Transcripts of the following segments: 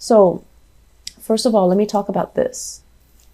So first of all, let me talk about this.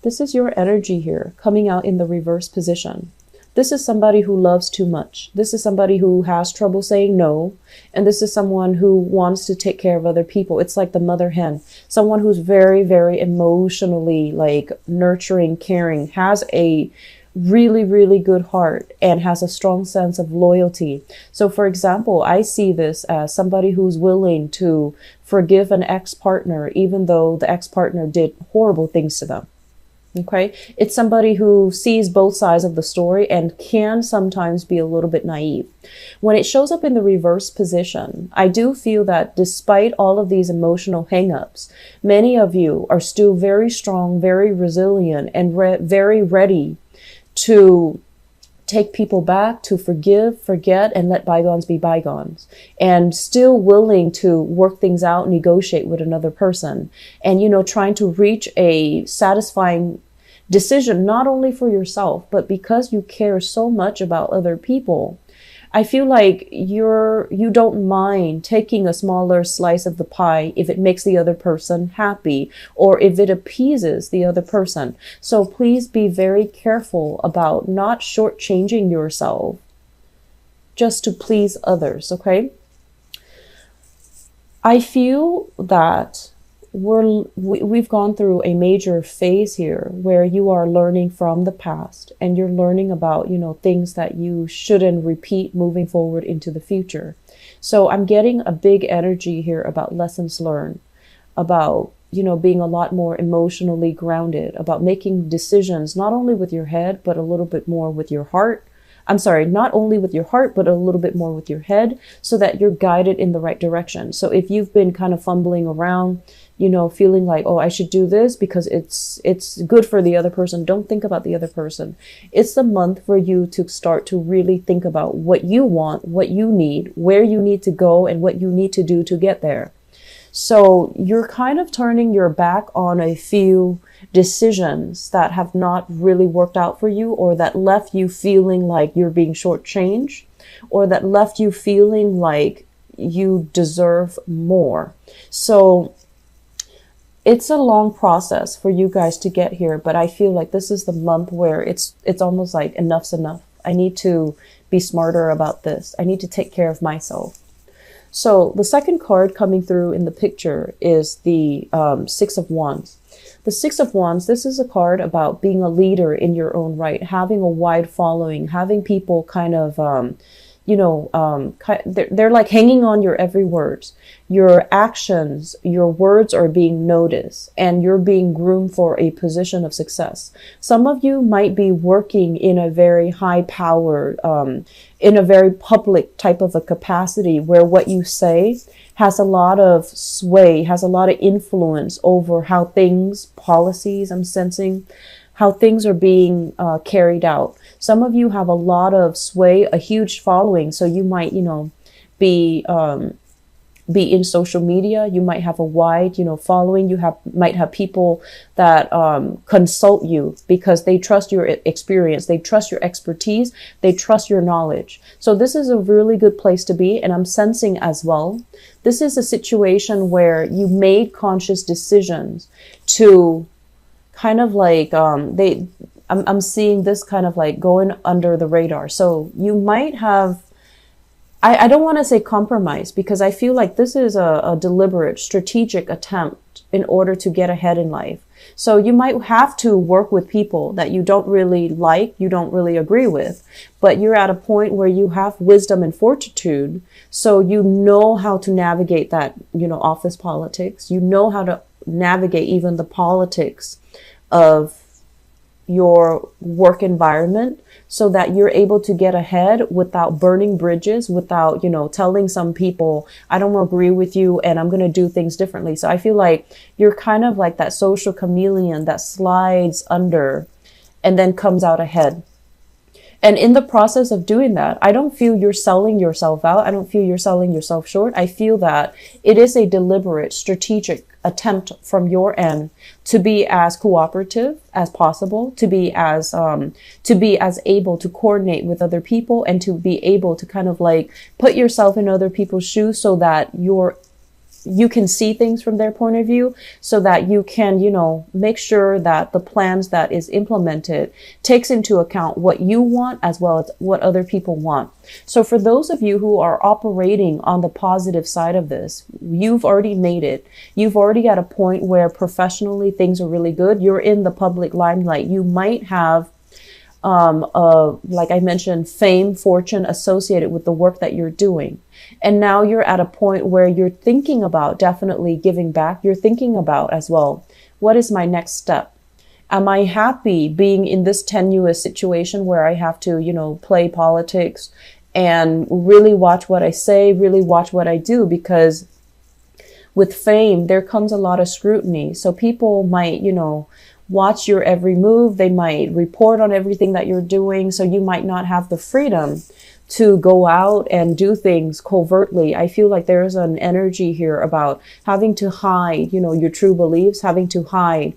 This is your energy here coming out in the reverse position. This is somebody who loves too much. This is somebody who has trouble saying no. And this is someone who wants to take care of other people. It's like the mother hen. Someone who's very, very emotionally like nurturing, caring, has a really, really good heart and has a strong sense of loyalty. So for example, I see this as somebody who's willing to forgive an ex-partner, even though the ex-partner did horrible things to them. Okay, it's somebody who sees both sides of the story and can sometimes be a little bit naive. When it shows up in the reverse position, I do feel that despite all of these emotional hangups, many of you are still very strong, very resilient, and very ready to take people back, to forgive, forget, and let bygones be bygones, and still willing to work things out, negotiate with another person, and, you know, trying to reach a satisfying decision, not only for yourself, but because you care so much about other people. I feel like you don't mind taking a smaller slice of the pie if it makes the other person happy or if it appeases the other person. So please be very careful about not shortchanging yourself just to please others, okay? I feel that we've gone through a major phase here where you are learning from the past and you're learning about, you know, things that you shouldn't repeat moving forward into the future. So I'm getting a big energy here about lessons learned, about, you know, being a lot more emotionally grounded, about making decisions, not only with your head, but a little bit more with your heart. I'm sorry, not only with your heart, but a little bit more with your head so that you're guided in the right direction. So if you've been kind of fumbling around, you know, feeling like, oh, I should do this because it's good for the other person. Don't think about the other person. It's the month for you to start to really think about what you want, what you need, where you need to go, and what you need to do to get there. So you're kind of turning your back on a few decisions that have not really worked out for you, or that left you feeling like you're being shortchanged, or that left you feeling like you deserve more. So it's a long process for you guys to get here, but I feel like this is the month where it's almost like enough's enough. I need to be smarter about this. I need to take care of myself. So the second card coming through in the picture is the Six of Wands. The Six of Wands, this is a card about being a leader in your own right, having a wide following, having people kind of, they're like hanging on your every word. Your actions, your words are being noticed, and you're being groomed for a position of success. Some of you might be working in a very high powered, in a very public type of a capacity where what you say has a lot of sway, has a lot of influence over how things, policies, I'm sensing, how things are being carried out. Some of you have a lot of sway, a huge following. So you might, be in social media. You might have a wide, following. You might have people that consult you because they trust your experience. They trust your expertise. They trust your knowledge. So this is a really good place to be. And I'm sensing as well, this is a situation where you made conscious decisions to kind of like, I'm seeing this kind of like going under the radar. So you might have, I don't want to say compromise, because I feel like this is a deliberate, strategic attempt in order to get ahead in life. So you might have to work with people that you don't really like, you don't really agree with, but you're at a point where you have wisdom and fortitude. So you know how to navigate that, office politics. You know how to navigate even the politics of your work environment, so that you're able to get ahead without burning bridges, without, telling some people, I don't agree with you and I'm going to do things differently. So I feel like you're kind of like that social chameleon that slides under and then comes out ahead. And in the process of doing that, I don't feel you're selling yourself out. I don't feel you're selling yourself short. I feel that it is a deliberate, strategic attempt from your end to be as cooperative as possible, to be as able to coordinate with other people, and to be able to kind of like put yourself in other people's shoes so that you're you can see things from their point of view, so that you can, make sure that the plans that is implemented takes into account what you want as well as what other people want. So for those of you who are operating on the positive side of this, you've already made it. You've already at a point where professionally things are really good. You're in the public limelight. You might have like I mentioned, fame, fortune associated with the work that you're doing. And now you're at a point where you're thinking about definitely giving back. You're thinking about as well, what is my next step? Am I happy being in this tenuous situation where I have to, play politics and really watch what I say, really watch what I do? Because with fame, there comes a lot of scrutiny. So people might, watch your every move. They might report on everything that you're doing. So you might not have the freedom to go out and do things covertly. I feel like there's an energy here about having to hide, your true beliefs, having to hide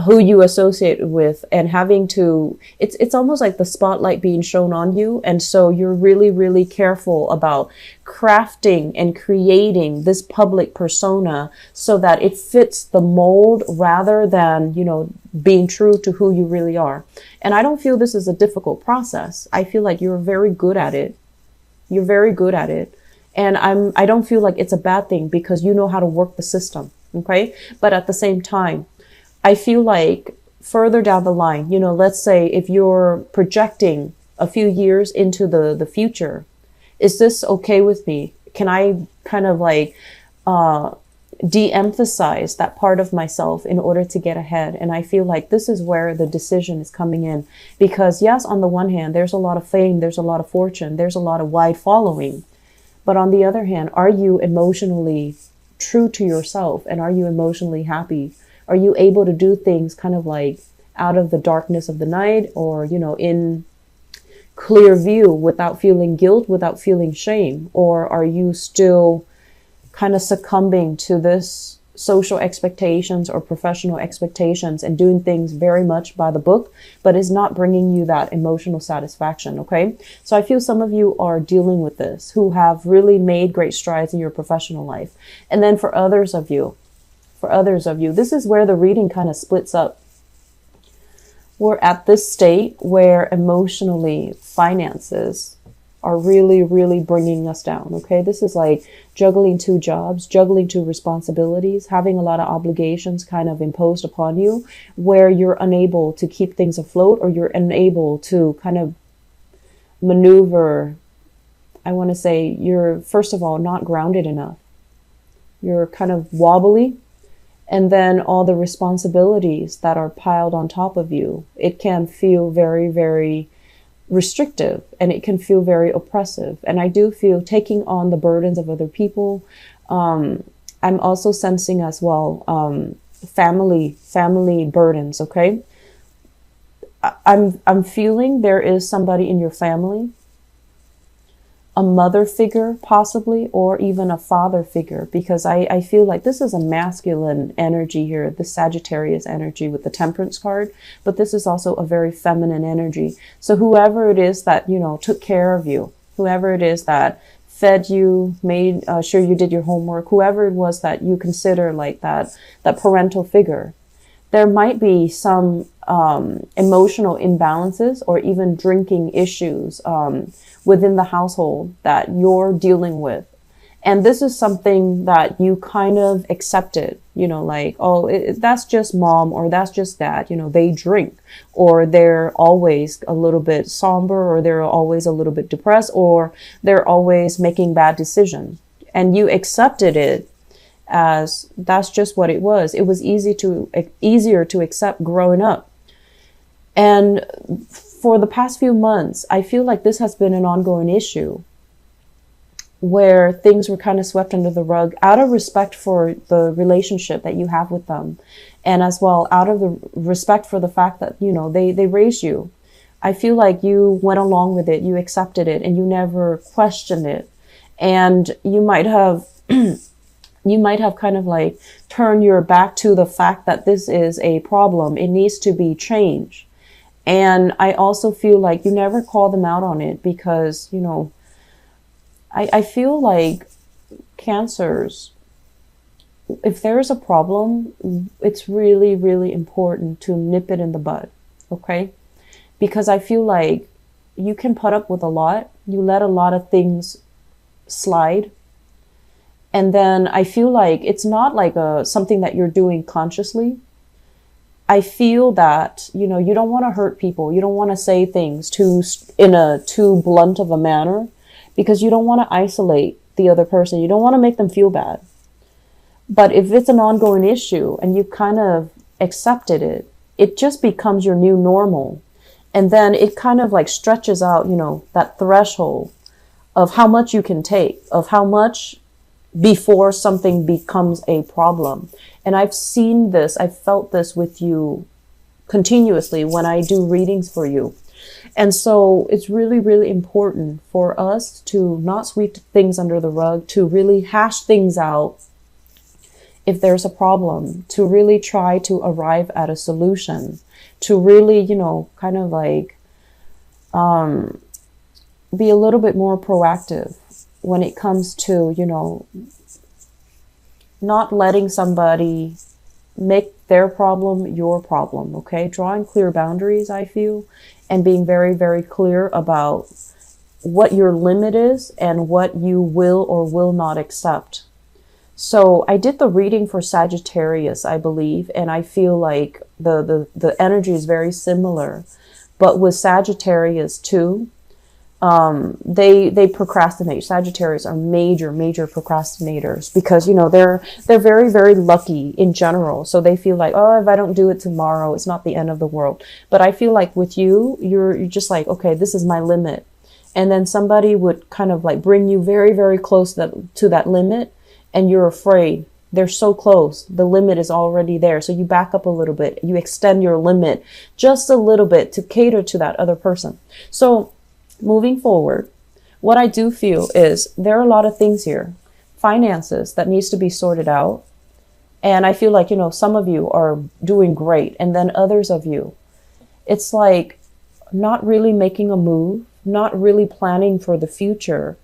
who you associate with, and having to, it's almost like the spotlight being shown on you. And so you're really, really careful about crafting and creating this public persona so that it fits the mold rather than, being true to who you really are. And I don't feel this is a difficult process. I feel like you're very good at it. You're very good at it. And I don't feel like it's a bad thing because you know how to work the system. Okay. But at the same time, I feel like further down the line, let's say if you're projecting a few years into the future, is this okay with me? Can I kind of like de-emphasize that part of myself in order to get ahead? And I feel like this is where the decision is coming in, because yes, on the one hand, there's a lot of fame, there's a lot of fortune, there's a lot of wide following. But on the other hand, are you emotionally true to yourself? And are you emotionally happy? Are you able to do things kind of like out of the darkness of the night, or, in clear view without feeling guilt, without feeling shame? Or are you still kind of succumbing to this social expectations or professional expectations and doing things very much by the book, but is not bringing you that emotional satisfaction? Okay. So I feel some of you are dealing with this, who have really made great strides in your professional life. And then for others of you, this is where the reading kind of splits up. We're at this state where emotionally finances are really, really bringing us down. Okay. This is like juggling two jobs, juggling two responsibilities, having a lot of obligations kind of imposed upon you, where you're unable to keep things afloat, or you're unable to kind of maneuver. I want to say you're, first of all, not grounded enough. You're kind of wobbly. And then all the responsibilities that are piled on top of you, it can feel very, very restrictive, and it can feel very oppressive. And I do feel taking on the burdens of other people. I'm also sensing as well, family burdens. Okay. I'm feeling there is somebody in your family, a mother figure possibly, or even a father figure, because I feel like this is a masculine energy here, the Sagittarius energy with the Temperance card, but this is also a very feminine energy. So whoever it is that, took care of you, whoever it is that fed you, made sure you did your homework, whoever it was that you consider like that parental figure, there might be some emotional imbalances or even drinking issues within the household that you're dealing with. And this is something that you kind of accepted, like, oh, that's just mom, or that's just dad, they drink, or they're always a little bit somber, or they're always a little bit depressed, or they're always making bad decisions. And you accepted it as that's just what it was. It was easier to accept growing up. And for the past few months, I feel like this has been an ongoing issue where things were kind of swept under the rug out of respect for the relationship that you have with them. And as well, out of the respect for the fact that, they raised you. I feel like you went along with it, you accepted it, and you never questioned it. And you might have kind of like turned your back to the fact that this is a problem. It needs to be changed. And I also feel like you never call them out on it because, I feel like Cancers, if there's a problem, it's really, really important to nip it in the bud. Okay? Because I feel like you can put up with a lot. You let a lot of things slide. And then I feel like it's not like something that you're doing consciously. I feel that, you know, you don't want to hurt people. You don't want to say things in a too blunt of a manner, because you don't want to isolate the other person. You don't want to make them feel bad. But if it's an ongoing issue and you kind of accepted it, it just becomes your new normal. And then it kind of like stretches out, you know, that threshold of how much you can take, of how much before something becomes a problem. And I've seen this, I've felt this with you continuously when I do readings for you. And so it's really, really important for us to not sweep things under the rug, to really hash things out if there's a problem, to really try to arrive at a solution, to really, you know, kind of like be a little bit more proactive when it comes to, you know, not letting somebody make their problem your problem, okay? Drawing clear boundaries, I feel, and being very, very clear about what your limit is and what you will or will not accept. So I did the reading for Sagittarius, I believe, and I feel like the energy is very similar. But with Sagittarius too, they procrastinate. Sagittarius are major procrastinators, because, you know, they're very, very lucky in general. So they feel like, oh, if I don't do it tomorrow, it's not the end of the world. But I feel like with you, you're just like, okay, this is my limit. And then somebody would kind of like bring you very, very close to that limit, and you're afraid. They're so close. The limit is already there. So you back up a little bit. You extend your limit just a little bit to cater to that other person. So moving forward, what I do feel is there are a lot of things here. Finances that needs to be sorted out. And I feel like, you know, some of you are doing great. And then others of you, it's like not really making a move, not really planning for the future,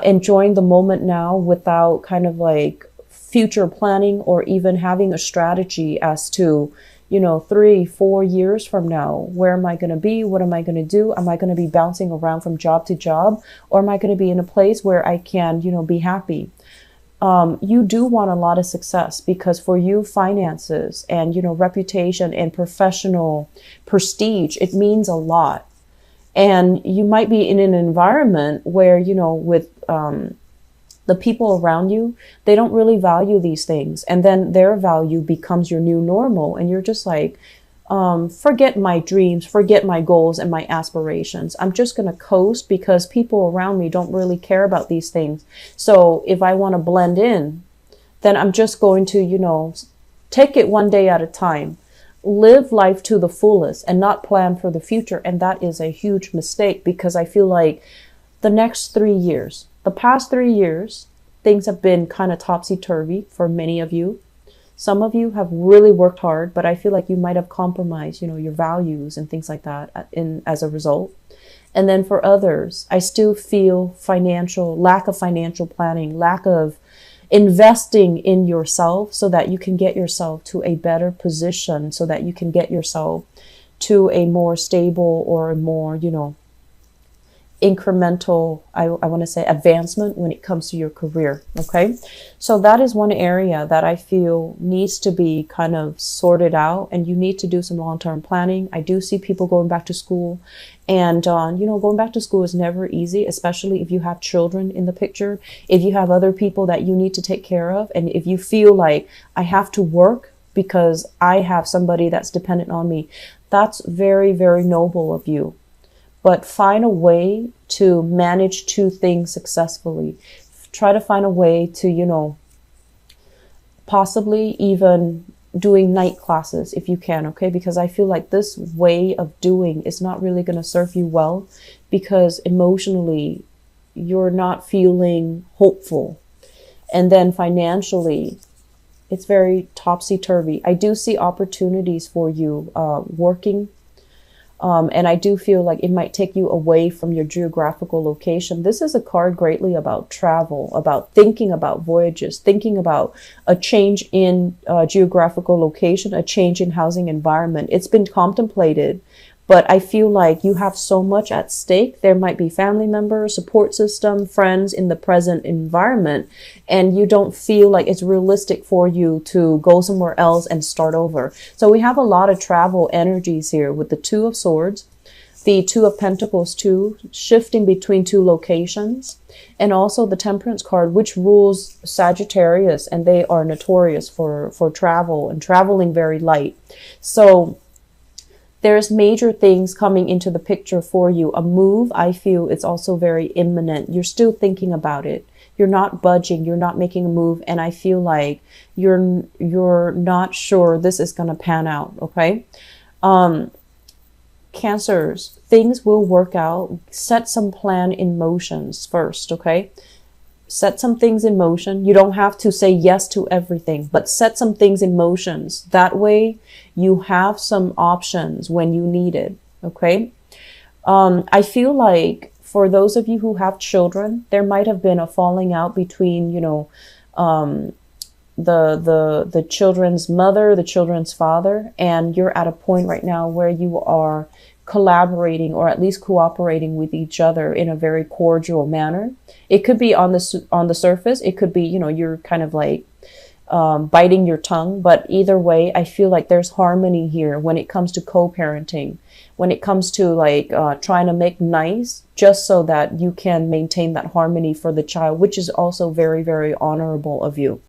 enjoying the moment now without kind of like future planning, or even having a strategy as to, you know, 3-4 years from now, where am I going to be? What am I going to do? Am I going to be bouncing around from job to job? Or am I going to be in a place where I can, you know, be happy? You do want a lot of success, because for you, finances and, you know, reputation and professional prestige, it means a lot. And you might be in an environment where, you know, with the people around you, they don't really value these things. And then their value becomes your new normal. And you're just like, forget my dreams, forget my goals and my aspirations. I'm just going to coast because people around me don't really care about these things. So if I want to blend in, then I'm just going to, you know, take it one day at a time. Live life to the fullest and not plan for the future. And that is a huge mistake, because I feel like the past 3 years, things have been kind of topsy-turvy for many of you. Some of you have really worked hard, but I feel like you might have compromised, you know, your values and things like that as a result. And then for others, I still feel lack of financial planning, lack of investing in yourself so that you can get yourself to a better position, so that you can get yourself to a more stable or a more, you know, incremental, I want to say, advancement when it comes to your career. Okay. So that is one area that I feel needs to be kind of sorted out, and you need to do some long-term planning. I do see people going back to school, and, you know, going back to school is never easy, especially if you have children in the picture, if you have other people that you need to take care of. And if you feel like I have to work because I have somebody that's dependent on me, that's very, very noble of you. But find a way to manage two things successfully. Try to find a way to, you know, possibly even doing night classes if you can, okay? Because I feel like this way of doing is not really going to serve you well, because emotionally you're not feeling hopeful. And then financially, it's very topsy-turvy. I do see opportunities for you working And I do feel like it might take you away from your geographical location. This is a card greatly about travel, about thinking about voyages, thinking about a change in geographical location, a change in housing environment. It's been contemplated, but I feel like you have so much at stake. There might be family members, support system, friends in the present environment, and you don't feel like it's realistic for you to go somewhere else and start over. So we have a lot of travel energies here with the Two of Swords, the Two of Pentacles too, shifting between two locations, and also the Temperance card, which rules Sagittarius, and they are notorious for travel and traveling very light. So there's major things coming into the picture for you. A move, I feel, it's also very imminent. You're still thinking about it. You're not budging. You're not making a move. And I feel like you're not sure this is going to pan out. Okay. Cancers, things will work out. Set some plan in motions first. Okay. Set some things in motion. You don't have to say yes to everything, but set some things in motions. That way you have some options when you need it. Okay. I feel like for those of you who have children, there might have been a falling out between, the children's mother, the children's father, and you're at a point right now where you are collaborating or at least cooperating with each other in a very cordial manner. It could be on the surface. It could be, you're kind of like biting your tongue. But either way, I feel like there's harmony here when it comes to co-parenting, when it comes to like trying to make nice just so that you can maintain that harmony for the child, which is also very, very honorable of you.